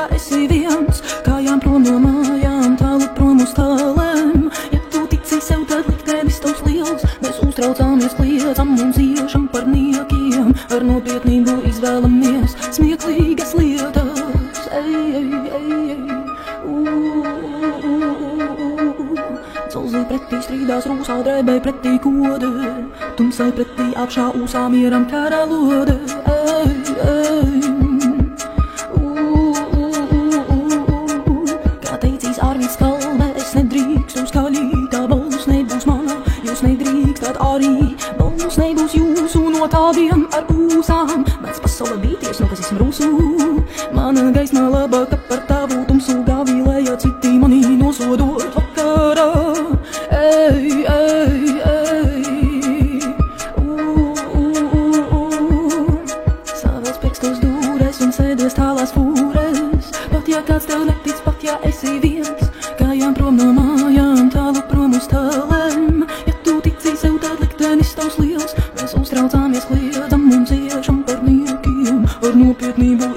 ja esi viens. Kājām prom no mājām, tālu prom uz tālēm. Ja tu tici sev, tad liktenis tavs liels. Mēs uztraucāmies, kliedzam un ziešam par niekiem. Ar nopietnību izvēlamies smieklīgas lietas. Dzelzī pretī strīdās rūsā, drēbē pretī kode. Tumsai pretī apšā ūsā mieram karalode. Kā teicīs Arvids Kalnēs, nedrīkst uz skaļītā balss nebūs mana. Jūs nedrīkstat arī, balss nebūs jūsu no tādiem ar ūsām. Mēdz pasaule bīties, no kas esmu rūsu. Mana gaisma labāka par tavu tumsu gavilēja, citi manī nosodot vakarā. Savās pirkstos dūrēs un sēdies tālās fūrēs. Pat ja kāds tev netic, pat ja esi viens. Kājām prom no mājām, tālu prom uz tālēm. Ja tu tici sev, tad liktenis tavs liels. Mēs uztraucāmies, kliedzam un ciešam par niekiem. Ar nopietnību